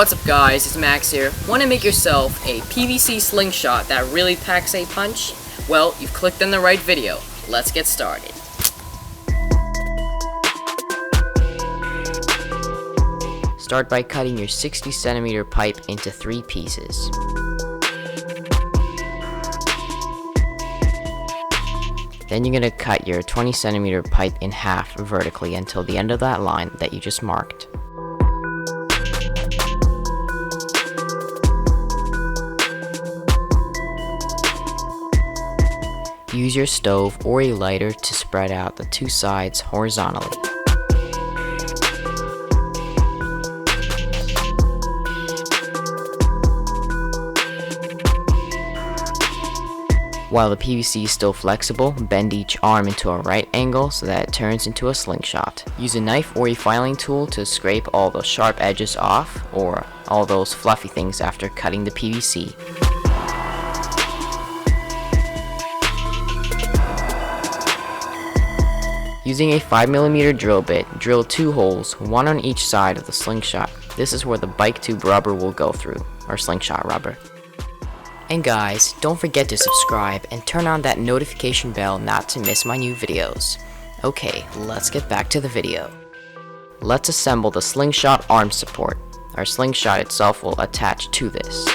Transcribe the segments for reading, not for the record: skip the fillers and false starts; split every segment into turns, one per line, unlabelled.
What's up guys, it's Max here. Want to make yourself a PVC slingshot that really packs a punch? Well, you've clicked on the right video. Let's get started. Start by cutting your 60cm pipe into 3 pieces. Then you're going to cut your 20cm pipe in half vertically until the end of that line that you just marked. Use your stove or a lighter to spread out the 2 sides horizontally. While the PVC is still flexible, bend each arm into a right angle so that it turns into a slingshot. Use a knife or a filing tool to scrape all the sharp edges off, or all those fluffy things after cutting the PVC. Using a 5mm drill bit, drill 2 holes, 1 on each side of the slingshot. This is where the bike tube rubber will go through, or slingshot rubber. And guys, don't forget to subscribe and turn on that notification bell not to miss my new videos. Okay, let's get back to the video. Let's assemble the slingshot arm support. Our slingshot itself will attach to this.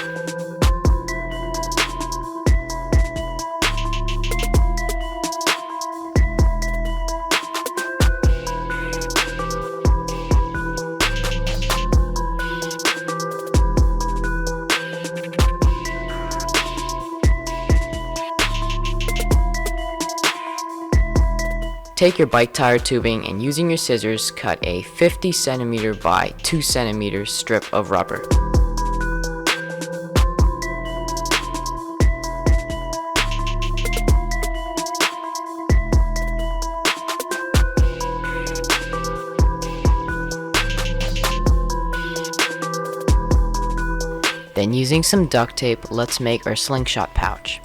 Take your bike tire tubing and using your scissors cut a 50cm by 2cm strip of rubber. Then using some duct tape, let's make our slingshot pouch.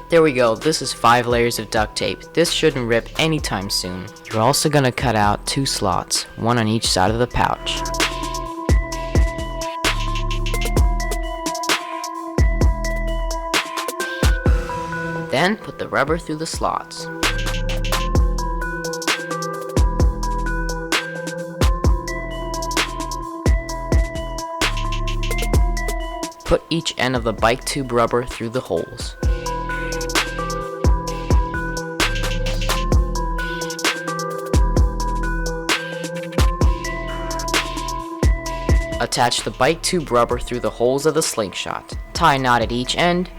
There we go, this is 5 layers of duct tape. This shouldn't rip anytime soon. You're also going to cut out 2 slots, 1 on each side of the pouch. Then put the rubber through the slots. Put each end of the bike tube rubber through the holes. Attach the bike tube rubber through the holes of the slingshot. Tie a knot at each end.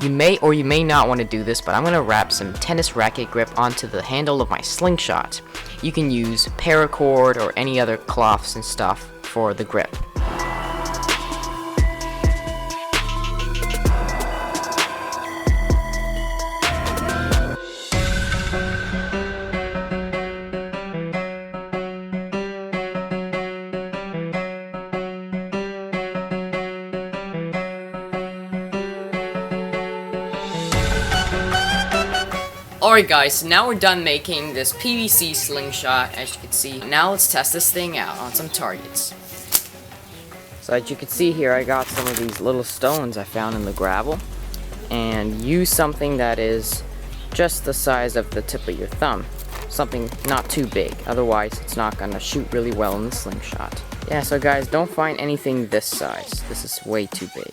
You may or you may not want to do this, but I'm going to wrap some tennis racket grip onto the handle of my slingshot. You can use paracord or any other cloths and stuff for the grip. Alright guys, so now we're done making this PVC slingshot, as you can see. Now let's test this thing out on some targets. So as you can see here, I got some of these little stones I found in the gravel, and use something that is just the size of the tip of your thumb. Something not too big, otherwise it's not going to shoot really well in the slingshot. Yeah, so guys, don't find anything this size. This is way too big.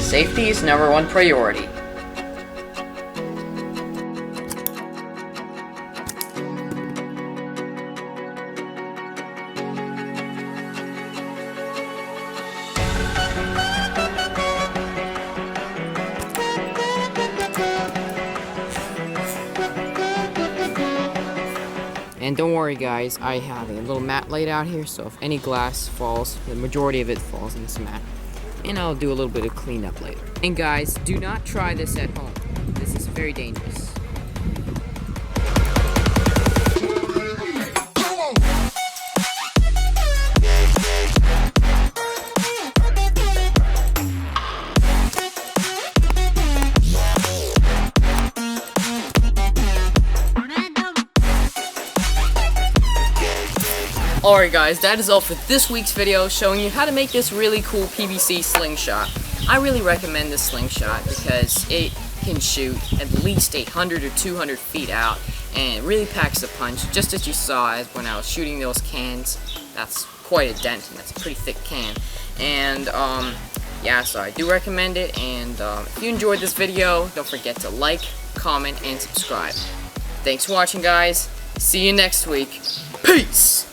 Safety is #1 priority. And don't worry guys, I have a little mat laid out here, so if any glass falls, the majority of it falls in this mat. And I'll do a little bit of cleanup later. And guys, do not try this at home. This is very dangerous. Alright guys, that is all for this week's video showing you how to make this really cool PVC slingshot. I really recommend this slingshot because it can shoot at least 100 or 200 feet out and it really packs a punch, just as you saw when I was shooting those cans. That's quite a dent and that's a pretty thick can. And yeah, so I do recommend it, and if you enjoyed this video, don't forget to like, comment, and subscribe. Thanks for watching guys, see you next week, peace!